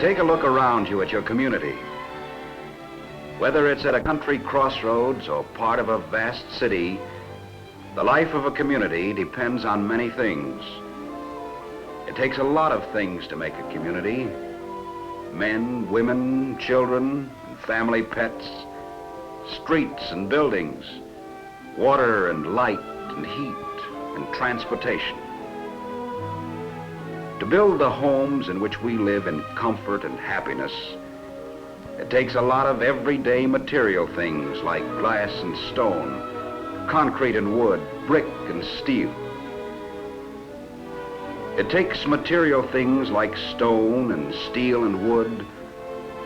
Take a look around you at your community. Whether it's at a country crossroads or part of a vast city, the life of a community depends on many things. It takes a lot of things to make a community. Men, women, children, and family pets, streets and buildings, water and light and heat and transportation. To build the homes in which we live in comfort and happiness, it takes a lot of everyday material things like glass and stone, concrete and wood, brick and steel. It takes material things like stone and steel and wood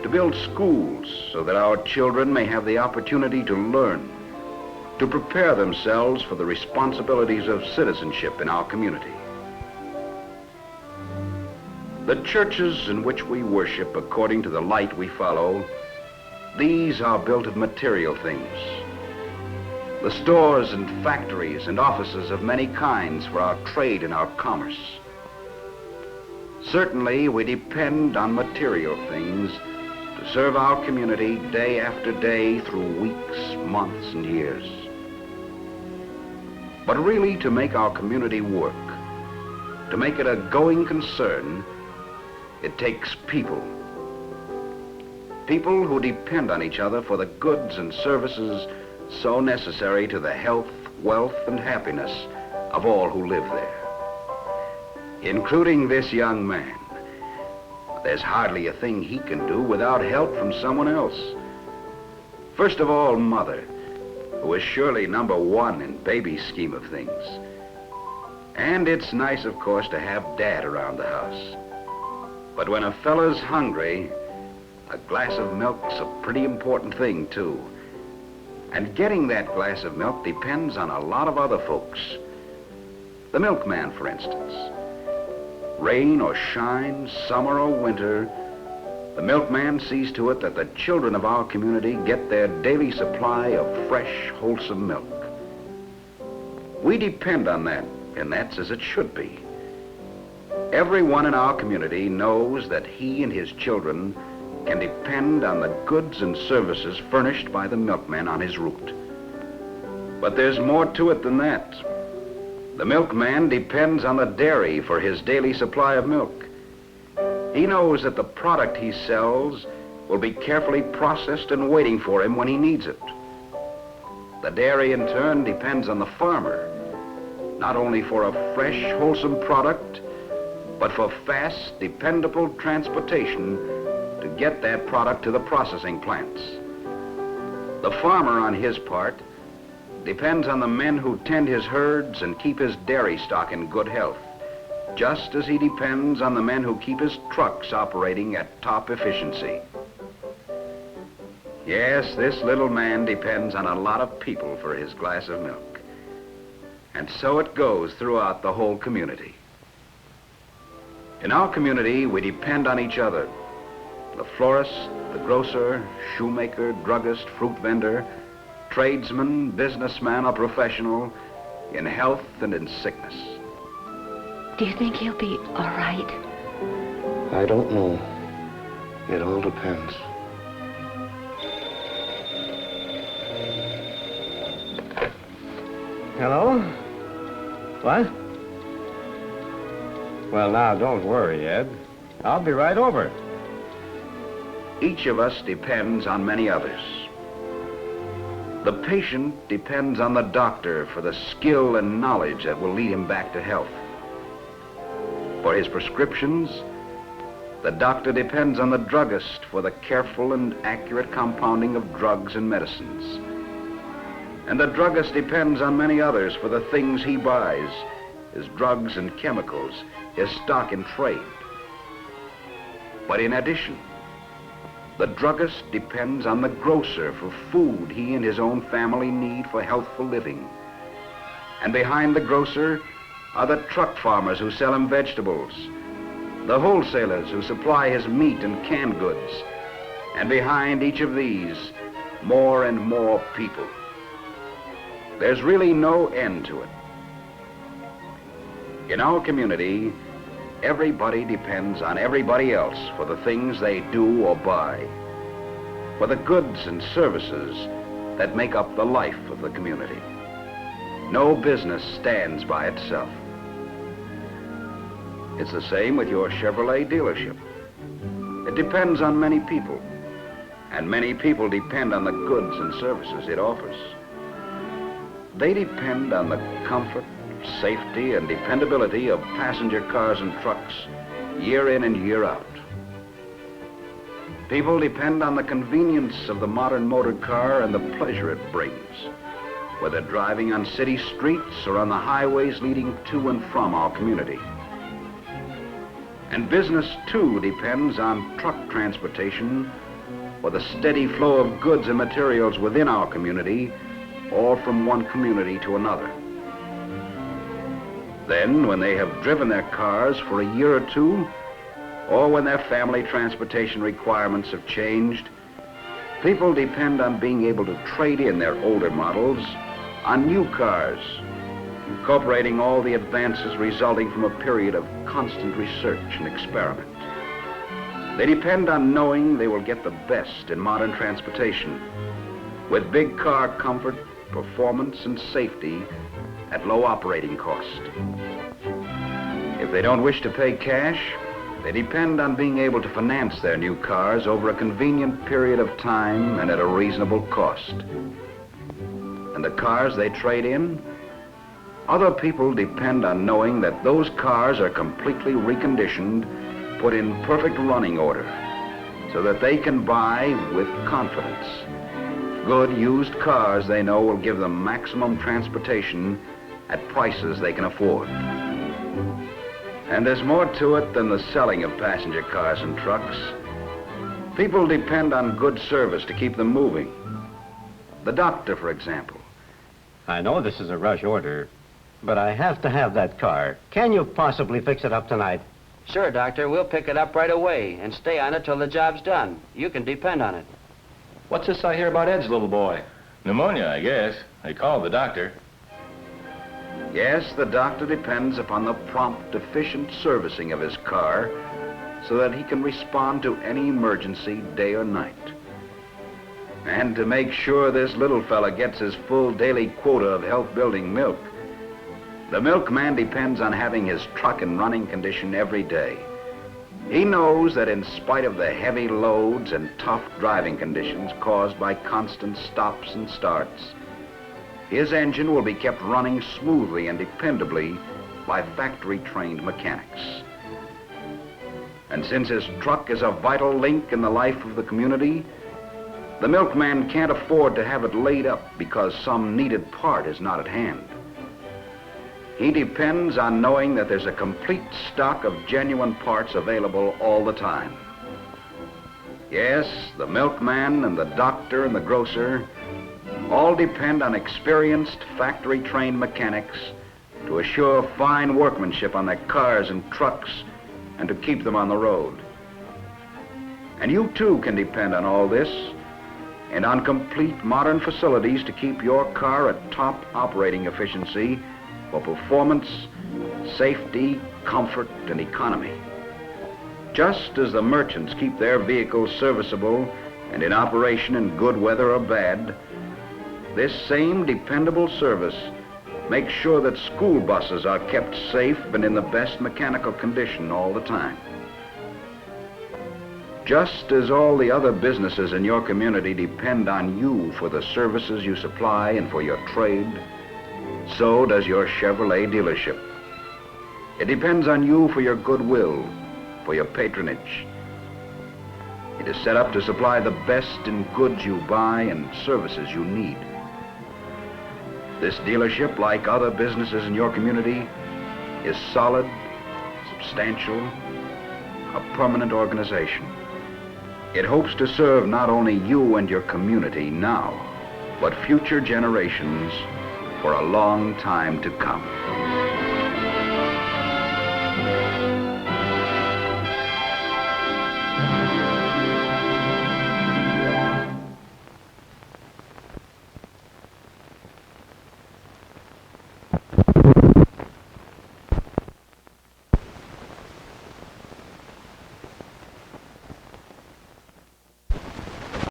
to build schools so that our children may have the opportunity to learn, to prepare themselves for the responsibilities of citizenship in our community. The churches in which we worship according to the light we follow, these are built of material things. The stores and factories and offices of many kinds for our trade and our commerce. Certainly, we depend on material things to serve our community day after day through weeks, months, and years. But really, to make our community work, to make it a going concern, it takes people. People who depend on each other for the goods and services so necessary to the health, wealth, and happiness of all who live there, including this young man. There's hardly a thing he can do without help from someone else. First of all, Mother, who is surely number one in baby's scheme of things. And it's nice, of course, to have Dad around the house. But when a fella's hungry, a glass of milk's a pretty important thing, too. And getting that glass of milk depends on a lot of other folks. The milkman, for instance. Rain or shine, summer or winter, the milkman sees to it that the children of our community get their daily supply of fresh, wholesome milk. We depend on that, and that's as it should be. Everyone in our community knows that he and his children can depend on the goods and services furnished by the milkman on his route. But there's more to it than that. The milkman depends on the dairy for his daily supply of milk. He knows that the product he sells will be carefully processed and waiting for him when he needs it. The dairy, in turn, depends on the farmer, not only for a fresh, wholesome product, but for fast, dependable transportation to get that product to the processing plants. The farmer, on his part, depends on the men who tend his herds and keep his dairy stock in good health, just as he depends on the men who keep his trucks operating at top efficiency. Yes, this little man depends on a lot of people for his glass of milk. And so it goes throughout the whole community. In our community, we depend on each other. The florist, the grocer, shoemaker, druggist, fruit vendor, tradesman, businessman, or professional, in health and in sickness. Do you think he'll be all right? I don't know. It all depends. Hello? What? Well, now, don't worry, Ed. I'll be right over. Each of us depends on many others. The patient depends on the doctor for the skill and knowledge that will lead him back to health. For his prescriptions, the doctor depends on the druggist for the careful and accurate compounding of drugs and medicines. And the druggist depends on many others for the things he buys, his drugs and chemicals, his stock in trade. But in addition, the druggist depends on the grocer for food he and his own family need for healthful living. And behind the grocer are the truck farmers who sell him vegetables, the wholesalers who supply his meat and canned goods, and behind each of these, more and more people. There's really no end to it. In our community, everybody depends on everybody else for the things they do or buy, for the goods and services that make up the life of the community. No business stands by itself. It's the same with your Chevrolet dealership. It depends on many people, and many people depend on the goods and services it offers. They depend on the comfort, safety, and dependability of passenger cars and trucks year in and year out. People depend on the convenience of the modern motor car and the pleasure it brings, whether driving on city streets or on the highways leading to and from our community. And business, too, depends on truck transportation for the steady flow of goods and materials within our community or from one community to another. Then, when they have driven their cars for a year or two, or when their family transportation requirements have changed, people depend on being able to trade in their older models on new cars, incorporating all the advances resulting from a period of constant research and experiment. They depend on knowing they will get the best in modern transportation, with big car comfort, performance, and safety at low operating cost. If they don't wish to pay cash, they depend on being able to finance their new cars over a convenient period of time and at a reasonable cost. And the cars they trade in, other people depend on knowing that those cars are completely reconditioned, put in perfect running order, so that they can buy with confidence good used cars they know will give them maximum transportation at prices they can afford. And there's more to it than the selling of passenger cars and trucks. People depend on good service to keep them moving. The doctor, for example. I know this is a rush order, but I have to have that car. Can you possibly fix it up tonight? Sure, Doctor. We'll pick it up right away and stay on it till the job's done. You can depend on it. What's this I hear about Ed's little boy? Pneumonia, I guess. They called the doctor. Yes, the doctor depends upon the prompt, efficient servicing of his car so that he can respond to any emergency, day or night. And to make sure this little fella gets his full daily quota of health-building milk, the milkman depends on having his truck in running condition every day. He knows that in spite of the heavy loads and tough driving conditions caused by constant stops and starts, his engine will be kept running smoothly and dependably by factory-trained mechanics. And since his truck is a vital link in the life of the community, the milkman can't afford to have it laid up because some needed part is not at hand. He depends on knowing that there's a complete stock of genuine parts available all the time. Yes, the milkman and the doctor and the grocer all depend on experienced factory-trained mechanics to assure fine workmanship on their cars and trucks and to keep them on the road. And you too can depend on all this and on complete modern facilities to keep your car at top operating efficiency for performance, safety, comfort, and economy. Just as the merchants keep their vehicles serviceable and in operation in good weather or bad, this same dependable service makes sure that school buses are kept safe and in the best mechanical condition all the time. Just as all the other businesses in your community depend on you for the services you supply and for your trade, so does your Chevrolet dealership. It depends on you for your goodwill, for your patronage. It is set up to supply the best in goods you buy and services you need. This dealership, like other businesses in your community, is solid, substantial, a permanent organization. It hopes to serve not only you and your community now, but future generations for a long time to come.